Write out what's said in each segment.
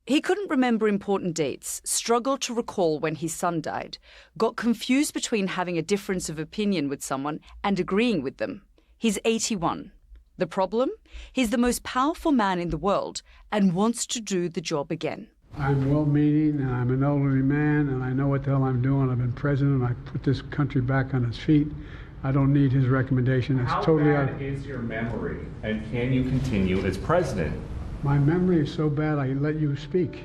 He couldn't remember important dates, struggled to recall when his son died, got confused between having a difference of opinion with someone and agreeing with them. He's 81. The problem? He's the most powerful man in the world and wants to do the job again. I'm well-meaning, and I'm an elderly man, and I know what the hell I'm doing. I've been president. I put this country back on its feet. I don't need his recommendation. It's totally How bad is your memory, and can you continue as president? My memory is so bad I let you speak.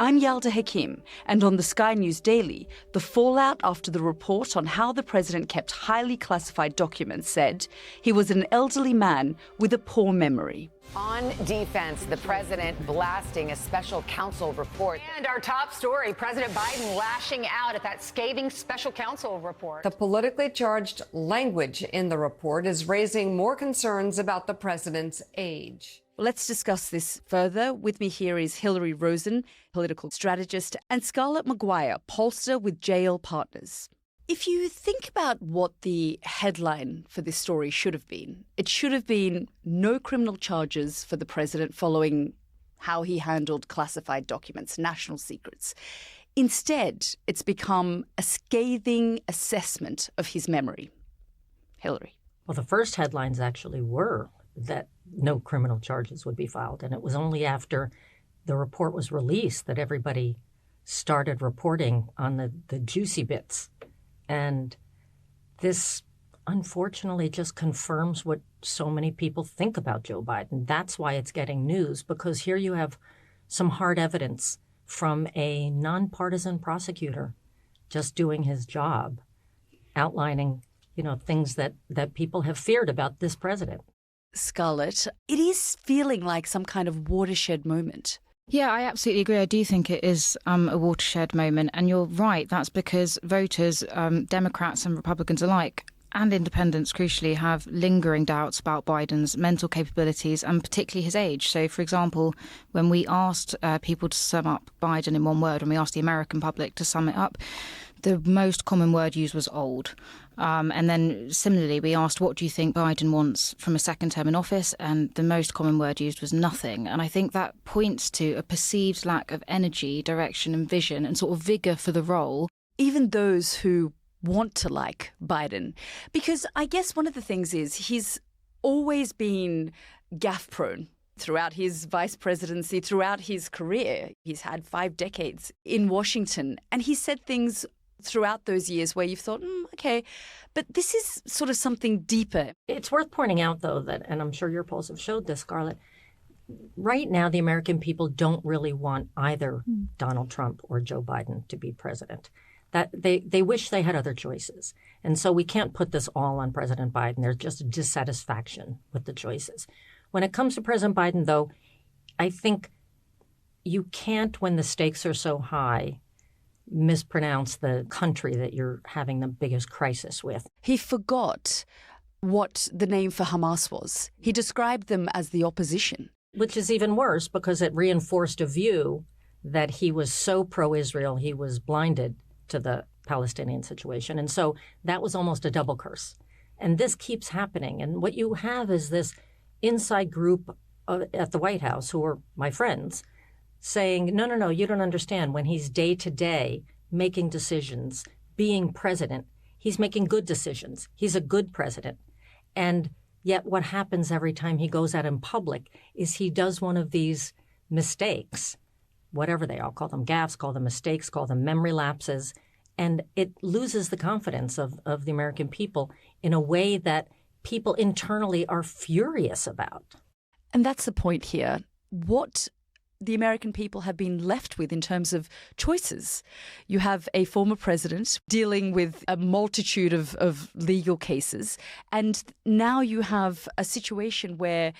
I'm Yalda Hakim, and on the Sky News Daily, the fallout after the report on how the president kept highly classified documents said he was an elderly man with a poor memory. On defense, the president blasting a special counsel report. And our top story, President Biden lashing out at that scathing special counsel report. The politically charged language in the report is raising more concerns about the president's age. Let's discuss this further. With me here is Hilary Rosen, political strategist, and Scarlett Maguire, pollster with JL Partners. If you think about what the headline for this story should have been, it should have been no criminal charges for the president following how he handled classified documents, national secrets. Instead, it's become a scathing assessment of his memory. Hilary. Well, the first headlines actually were that no criminal charges would be filed. And it was only after the report was released that everybody started reporting on the juicy bits. And this, unfortunately, just confirms what so many people think about Joe Biden. That's why it's getting news, because here you have some hard evidence from a nonpartisan prosecutor just doing his job, outlining, things that people have feared about this president. Scarlett, it is feeling like some kind of watershed moment. Yeah, I absolutely agree. I do think it is a watershed moment. And you're right. That's because voters, Democrats and Republicans alike, and independents, crucially, have lingering doubts about Biden's mental capabilities and particularly his age. So, for example, when we asked people to sum up Biden in one word, when we asked the American public to sum it up, the most common word used was old. And then similarly, we asked, what do you think Biden wants from a second term in office? And the most common word used was nothing. And I think that points to a perceived lack of energy, direction and vision and sort of vigour for the role. Even those who want to like Biden, because I guess one of the things is he's always been gaffe prone throughout his vice presidency, throughout his career. He's had 5 decades in Washington, and he said things throughout those years where you've thought, okay, but this is sort of something deeper. It's worth pointing out, though, that, and I'm sure your polls have showed this, Scarlett, right now the American people don't really want either Donald Trump or Joe Biden to be president. That they wish they had other choices. And so we can't put this all on President Biden. There's just a dissatisfaction with the choices. When it comes to President Biden, though, I think you can't, when the stakes are so high, mispronounce the country that you're having the biggest crisis with. He forgot what the name for Hamas was. He described them as the opposition. Which is even worse because it reinforced a view that he was so pro-Israel he was blinded to the Palestinian situation. And so that was almost a double curse. And this keeps happening. And what you have is this inside group at the White House, who are my friends, saying, no, you don't understand. When he's day to day making decisions, being president, he's making good decisions. He's a good president. And yet what happens every time he goes out in public is he does one of these mistakes, whatever they are, call them gaffes, call them mistakes, call them memory lapses, and it loses the confidence of the American people in a way that people internally are furious about. And that's the point here. What the American people have been left with in terms of choices. You have a former president dealing with a multitude of legal cases, and now you have a situation where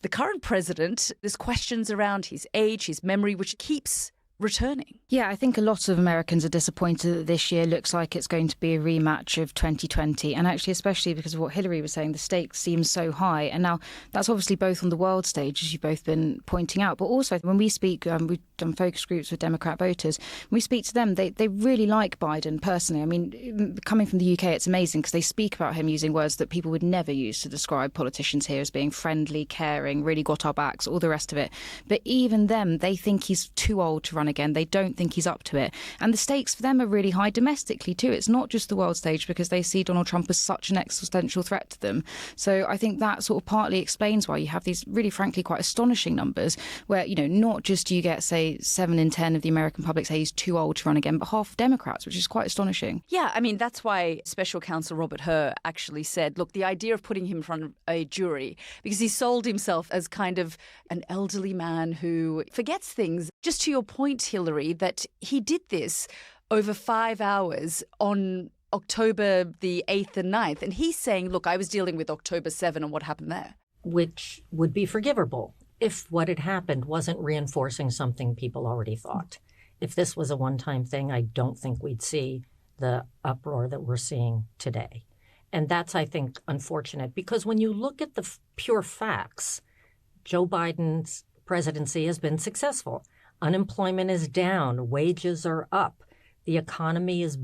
the current president, there's questions around his age, his memory, which keeps returning. Yeah, I think a lot of Americans are disappointed that this year looks like it's going to be a rematch of 2020. And actually, especially because of what Hilary was saying, the stakes seem so high. And now that's obviously both on the world stage, as you've both been pointing out, but also when we speak, we've done focus groups with Democrat voters. When we speak to them, they really like Biden personally. I mean, coming from the UK, it's amazing because they speak about him using words that people would never use to describe politicians here as being friendly, caring, really got our backs, all the rest of it. But even them, they think he's too old to run again. They don't think he's up to it. And the stakes for them are really high domestically too. It's not just the world stage because they see Donald Trump as such an existential threat to them. So I think that sort of partly explains why you have these really frankly quite astonishing numbers where, not just you get, say, 7 in 10 of the American public say he's too old to run again, but half of Democrats, which is quite astonishing. Yeah, I mean, that's why Special Counsel Robert Hur actually said, look, the idea of putting him in front of a jury, because he sold himself as kind of an elderly man who forgets things. Just to your point, Hilary, that he did this over 5 hours on October the 8th and 9th. And he's saying, look, I was dealing with October 7 and what happened there. Which would be forgivable if what had happened wasn't reinforcing something people already thought. If this was a one-time thing, I don't think we'd see the uproar that we're seeing today. And that's, I think, unfortunate because when you look at the pure facts, Joe Biden's presidency has been successful. Unemployment is down. Wages are up. The economy is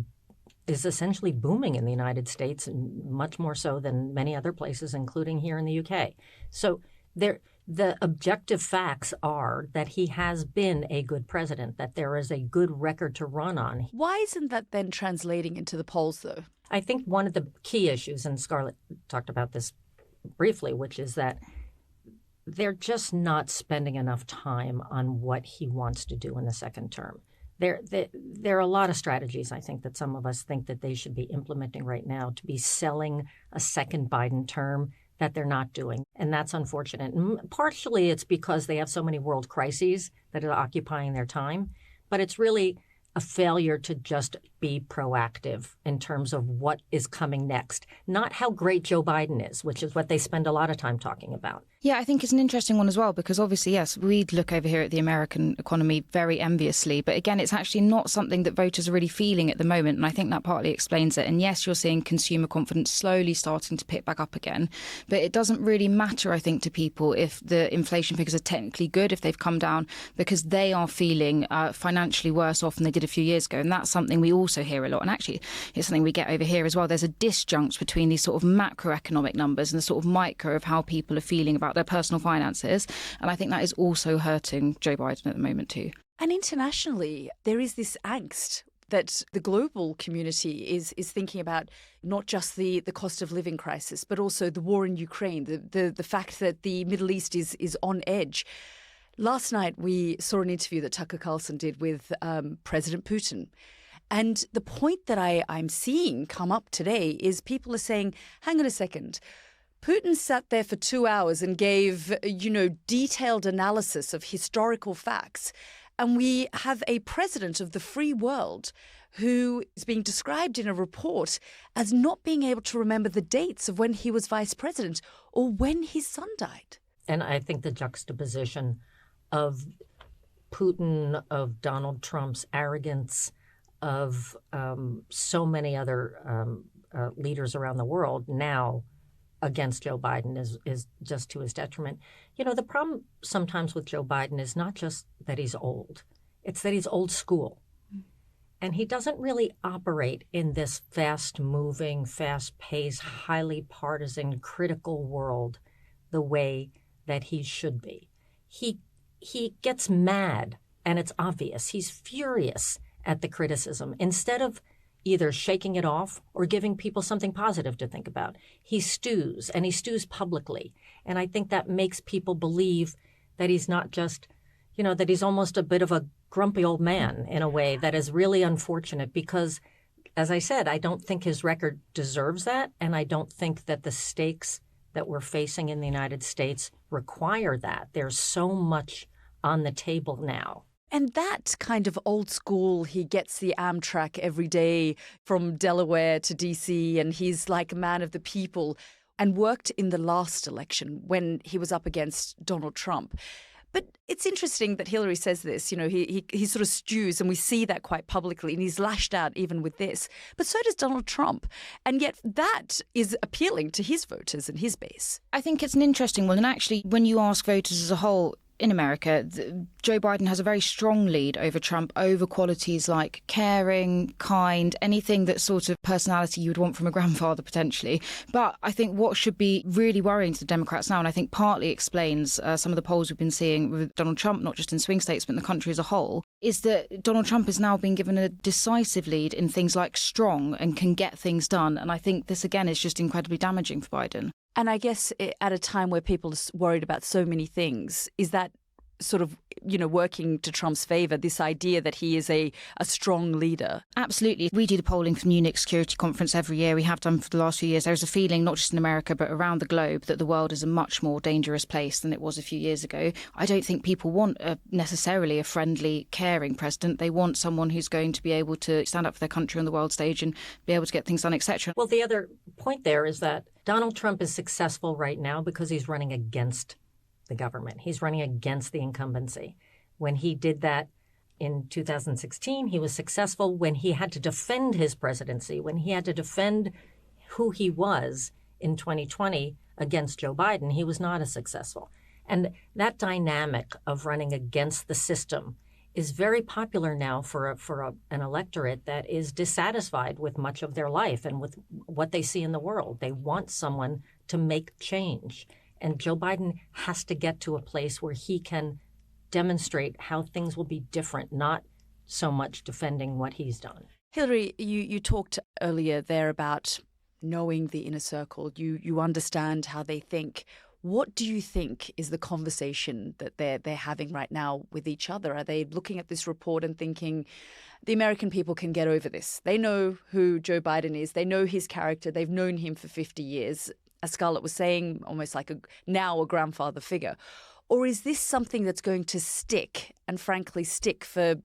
essentially booming in the United States, and much more so than many other places, including here in the UK. So the objective facts are that he has been a good president, that there is a good record to run on. Why isn't that then translating into the polls, though? I think one of the key issues, and Scarlett talked about this briefly, which is that they're just not spending enough time on what he wants to do in the second term. There are a lot of strategies, I think, that some of us think that they should be implementing right now to be selling a second Biden term that they're not doing. And that's unfortunate. And partially it's because they have so many world crises that are occupying their time. But it's really a failure to just be proactive in terms of what is coming next, not how great Joe Biden is, which is what they spend a lot of time talking about. Yeah, I think it's an interesting one as well, because obviously, yes, we look over here at the American economy very enviously. But again, it's actually not something that voters are really feeling at the moment. And I think that partly explains it. And yes, you're seeing consumer confidence slowly starting to pick back up again. But it doesn't really matter, I think, to people if the inflation figures are technically good, if they've come down, because they are feeling financially worse off than they did a few years ago. And that's something we also hear a lot. And actually, it's something we get over here as well. There's a disjunct between these sort of macroeconomic numbers and the sort of micro of how people are feeling about their personal finances. And I think that is also hurting Joe Biden at the moment too. And internationally, there is this angst that the global community is thinking about, not just the cost of living crisis, but also the war in Ukraine, the fact that the Middle East is on edge. Last night, we saw an interview that Tucker Carlson did with President Putin. And the point that I'm seeing come up today is people are saying, hang on a second, Putin sat there for 2 hours and gave, detailed analysis of historical facts. And we have a president of the free world who is being described in a report as not being able to remember the dates of when he was vice president or when his son died. And I think the juxtaposition of Putin, of Donald Trump's arrogance, of so many other leaders around the world now against Joe Biden is just to his detriment. The problem sometimes with Joe Biden is not just that he's old. It's that he's old school. And he doesn't really operate in this fast-moving, fast-paced, highly partisan, critical world the way that he should be. He gets mad, and it's obvious. He's furious at the criticism. Instead of either shaking it off or giving people something positive to think about, he stews, and he stews publicly. And I think that makes people believe that he's not just, that he's almost a bit of a grumpy old man in a way that is really unfortunate because, as I said, I don't think his record deserves that. And I don't think that the stakes that we're facing in the United States require that. There's so much on the table now. And that kind of old school, he gets the Amtrak every day from Delaware to DC, and he's like a man of the people, and worked in the last election when he was up against Donald Trump. But it's interesting that Hillary says this. You know, he sort of stews, and we see that quite publicly, and he's lashed out even with this. But so does Donald Trump. And yet that is appealing to his voters and his base. I think it's an interesting one. And actually, when you ask voters as a whole, in America, Joe Biden has a very strong lead over Trump, over qualities like caring, kind, anything that sort of personality you would want from a grandfather, potentially. But I think what should be really worrying to the Democrats now, and I think partly explains some of the polls we've been seeing with Donald Trump, not just in swing states, but in the country as a whole, is that Donald Trump has now been given a decisive lead in things like strong and can get things done. And I think this, again, is just incredibly damaging for Biden. And I guess at a time where people are worried about so many things, is that sort of, you know, working to Trump's favor, this idea that he is a strong leader? Absolutely. We do the polling for Munich Security Conference every year. We have done for the last few years. There's a feeling, not just in America, but around the globe, that the world is a much more dangerous place than it was a few years ago. I don't think people want necessarily a friendly, caring president. They want someone who's going to be able to stand up for their country on the world stage and be able to get things done, etc. Well, the other point there is that Donald Trump is successful right now because he's running against the government. He's running against the incumbency. When he did that in 2016, he was successful. When he had to defend his presidency, when he had to defend who he was in 2020 against Joe Biden, he was not as successful. And that dynamic of running against the system is very popular now for an electorate that is dissatisfied with much of their life and with what they see in the world. They want someone to make change. And Joe Biden has to get to a place where he can demonstrate how things will be different, not so much defending what he's done. Hilary, you talked earlier there about knowing the inner circle. You understand how they think. What do you think is the conversation that they're having right now with each other? Are they looking at this report and thinking the American people can get over this? They know who Joe Biden is. They know his character. They've known him for 50 years. As Scarlett was saying, almost like now a grandfather figure? Or is this something that's going to stick, and frankly stick for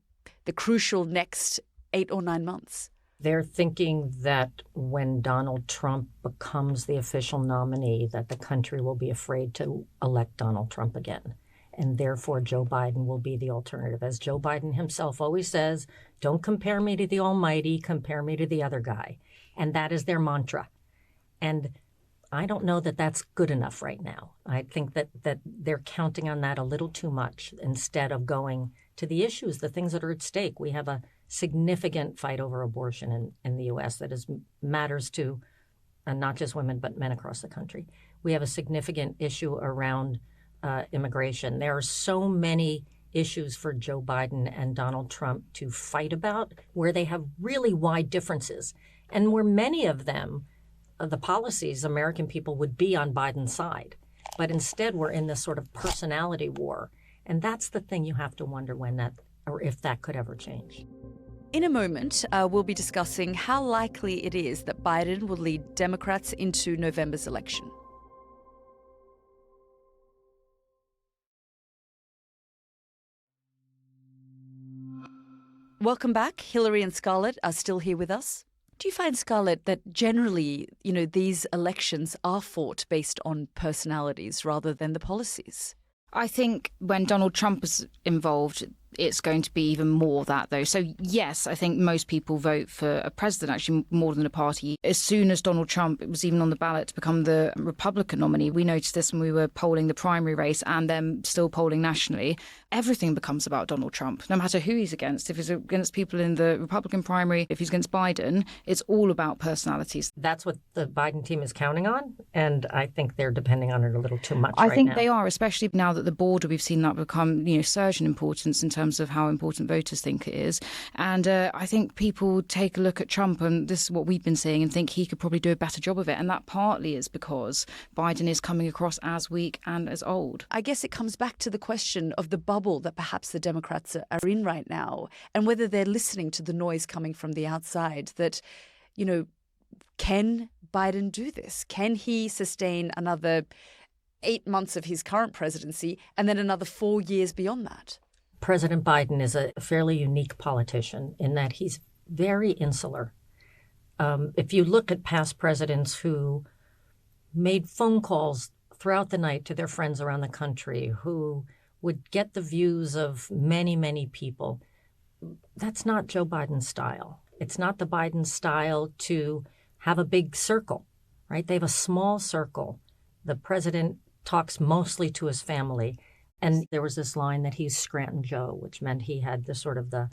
the crucial next 8 or 9 months? They're thinking that when Donald Trump becomes the official nominee, that the country will be afraid to elect Donald Trump again. And therefore, Joe Biden will be the alternative. As Joe Biden himself always says, don't compare me to the almighty, compare me to the other guy. And that is their mantra. And I don't know that that's good enough right now. I think that they're counting on that a little too much instead of going to the issues, the things that are at stake. We have a significant fight over abortion in the U.S. that matters to not just women, but men across the country. We have a significant issue around immigration. There are so many issues for Joe Biden and Donald Trump to fight about where they have really wide differences, and where many of them, the policies, American people would be on Biden's side. But instead, we're in this sort of personality war. And that's the thing you have to wonder when that, or if that could ever change. In a moment, we'll be discussing how likely it is that Biden will lead Democrats into November's election. Welcome back. Hilary and Scarlett are still here with us. Do you find, Scarlett, that generally, you know, these elections are fought based on personalities rather than the policies? I think when Donald Trump is involved, it's going to be even more that, though. So, yes, I think most people vote for a president, actually more than a party. As soon as Donald Trump was even on the ballot to become the Republican nominee, we noticed this when we were polling the primary race and then still polling nationally. Everything becomes about Donald Trump, no matter who he's against. If he's against people in the Republican primary, if he's against Biden, it's all about personalities. That's what the Biden team is counting on, and I think they're depending on it a little too much I right think now. they are, especially now that the border, we've seen that become, surge in importance in terms of how important voters think it is. And I think people take a look at Trump, and this is what we've been seeing, and think he could probably do a better job of it. And that partly is because Biden is coming across as weak and as old. I guess it comes back to the question of the bubble that perhaps the Democrats are in right now, and whether they're listening to the noise coming from the outside that, can Biden do this? Can he sustain another 8 months of his current presidency and then another 4 years beyond that? President Biden is a fairly unique politician in that he's very insular. If you look at past presidents who made phone calls throughout the night to their friends around the country, who would get the views of many, many people. That's not Joe Biden's style. It's not the Biden style to have a big circle, right? They have a small circle. The president talks mostly to his family. And there was this line that he's Scranton Joe, which meant he had the sort of the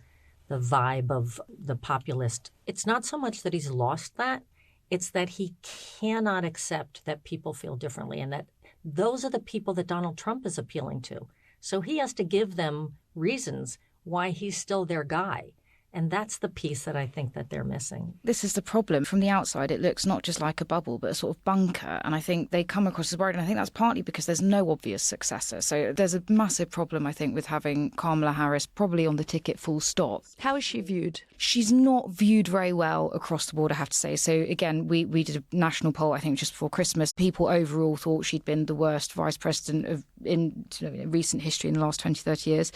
vibe of the populist. It's not so much that he's lost that. It's that he cannot accept that people feel differently, and that those are the people that Donald Trump is appealing to. So he has to give them reasons why he's still their guy. And that's the piece that I think that they're missing. This is the problem. From the outside, it looks not just like a bubble, but a sort of bunker. And I think they come across as worried. And I think that's partly because there's no obvious successor. So there's a massive problem, I think, with having Kamala Harris probably on the ticket full stop. How is she viewed? She's not viewed very well across the board, I have to say. So again, we did a national poll, I think, just before Christmas. People overall thought she'd been the worst vice president in recent history in the last 20, 30 years.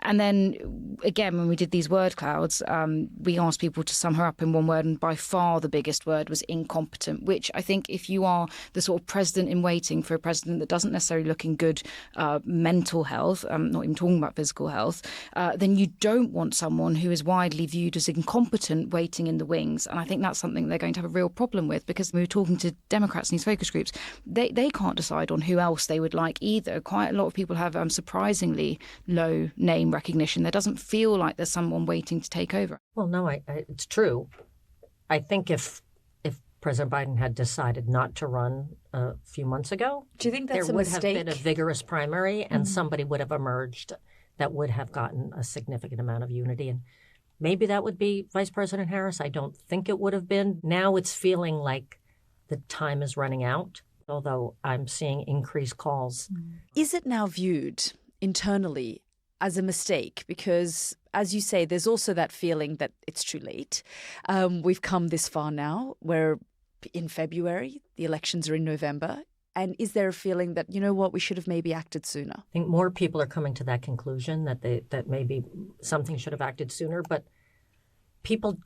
And then again, when we did these word clouds, we asked people to sum her up in one word, and by far the biggest word was incompetent, which I think if you are the sort of president in waiting for a president that doesn't necessarily look in good mental health, not even talking about physical health, then you don't want someone who is widely viewed as incompetent waiting in the wings. And I think that's something they're going to have a real problem with, because we were talking to Democrats in these focus groups. They can't decide on who else they would like either. Quite a lot of people have surprisingly low name recognition. There doesn't feel like there's someone waiting to take over. Well, no, it's true. I think if President Biden had decided not to run a few months ago, do you think that's there a would mistake? have been a vigorous primary, and somebody would have emerged that would have gotten a significant amount of unity. And maybe that would be Vice President Harris. I don't think it would have been. Now it's feeling like the time is running out, although I'm seeing increased calls. Is it now viewed internally as a mistake? Because, as you say, there's also that feeling that it's too late. We've come this far now. We're in February. The elections are in November. And is there a feeling that, you know what, we should have maybe acted sooner? I think more people are coming to that conclusion that maybe something should have acted sooner. But people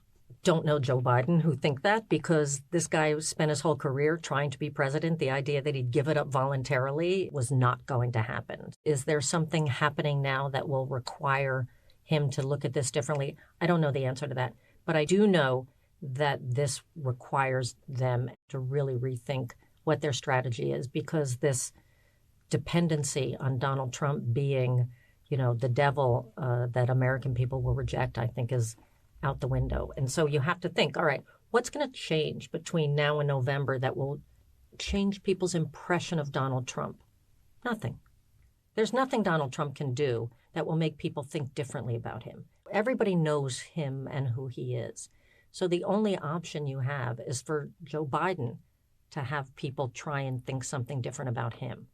don't know Joe Biden who think that, because this guy spent his whole career trying to be president. The idea that he'd give it up voluntarily was not going to happen. Is there something happening now that will require him to look at this differently? I don't know the answer to that. But I do know that this requires them to really rethink what their strategy is, because this dependency on Donald Trump being, the devil that American people will reject, I think is out the window. And so you have to think, all right, what's going to change between now and November that will change people's impression of Donald Trump? Nothing. There's nothing Donald Trump can do that will make people think differently about him. Everybody knows him and who he is. So the only option you have is for Joe Biden to have people try and think something different about him.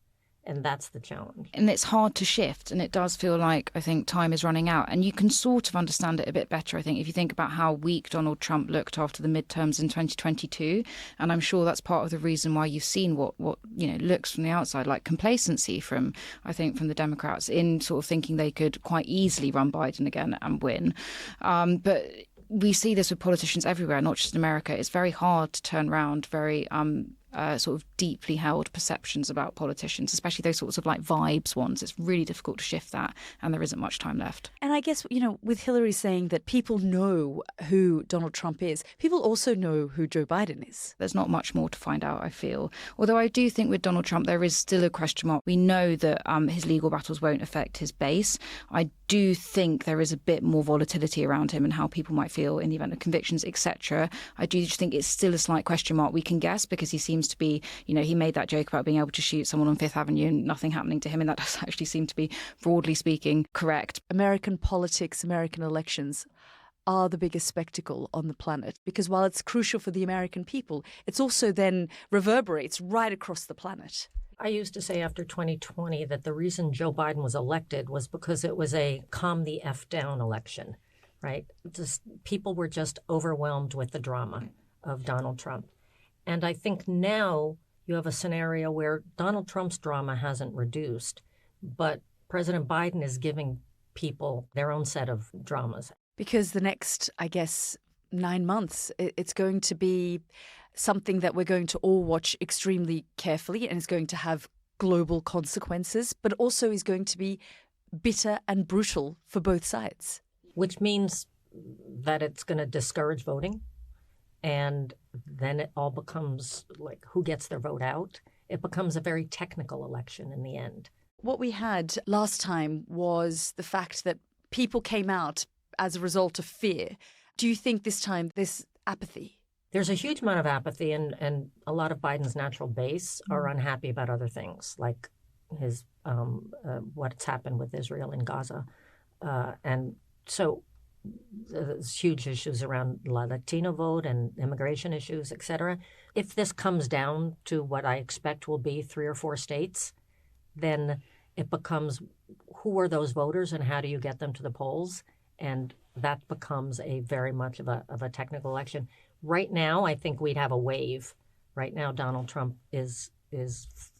And that's the challenge. And it's hard to shift. And it does feel like, I think, time is running out. And you can sort of understand it a bit better, I think, if you think about how weak Donald Trump looked after the midterms in 2022. And I'm sure that's part of the reason why you've seen what looks from the outside like complacency from the Democrats in sort of thinking they could quite easily run Biden again and win. But we see this with politicians everywhere, not just in America. It's very hard to turn around very sort of deeply held perceptions about politicians, especially those sorts of like vibes ones. It's really difficult to shift that, and there isn't much time left. And I guess, with Hillary saying that people know who Donald Trump is, people also know who Joe Biden is. There's not much more to find out, I feel. Although I do think with Donald Trump, there is still a question mark. We know that his legal battles won't affect his base. I do think there is a bit more volatility around him and how people might feel in the event of convictions, etc. I do think it's still a slight question mark. We can guess because he seems to be, he made that joke about being able to shoot someone on Fifth Avenue and nothing happening to him. And that does actually seem to be, broadly speaking, correct. American politics, American elections are the biggest spectacle on the planet, because while it's crucial for the American people, it's also then reverberates right across the planet. I used to say after 2020 that the reason Joe Biden was elected was because it was a calm the F down election, right? People were just overwhelmed with the drama of Donald Trump. And I think now you have a scenario where Donald Trump's drama hasn't reduced, but President Biden is giving people their own set of dramas. Because the next, 9 months, it's going to be something that we're going to all watch extremely carefully, and is going to have global consequences, but also is going to be bitter and brutal for both sides. Which means that it's going to discourage voting. And then it all becomes like who gets their vote out. It becomes a very technical election in the end. What we had last time was the fact that people came out as a result of fear. Do you think this time there's apathy? There's a huge amount of apathy, and a lot of Biden's natural base are unhappy about other things, like his what's happened with Israel and Gaza. And so there's huge issues around the Latino vote and immigration issues, et cetera. If this comes down to what I expect will be 3 or 4 states, then it becomes who are those voters and how do you get them to the polls? And that becomes a very much of a technical election. Right now, I think we'd have a wave. Right now, Donald Trump is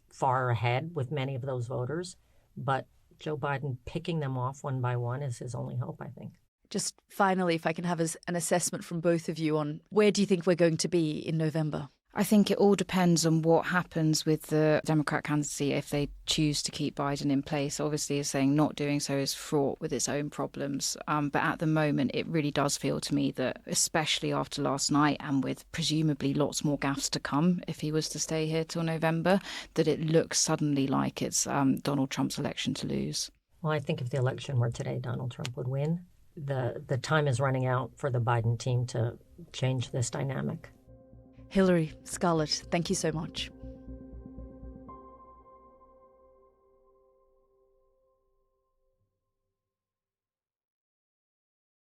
far ahead with many of those voters, but Joe Biden picking them off one by one is his only hope, I think. Just finally, if I can have an assessment from both of you on where do you think we're going to be in November? I think it all depends on what happens with the Democrat candidacy if they choose to keep Biden in place. Obviously, as saying not doing so is fraught with its own problems. But at the moment, it really does feel to me that, especially after last night and with presumably lots more gaffes to come if he was to stay here till November, that it looks suddenly like it's Donald Trump's election to lose. Well, I think if the election were today, Donald Trump would win. The time is running out for the Biden team to change this dynamic. Hilary, Scarlett, thank you so much.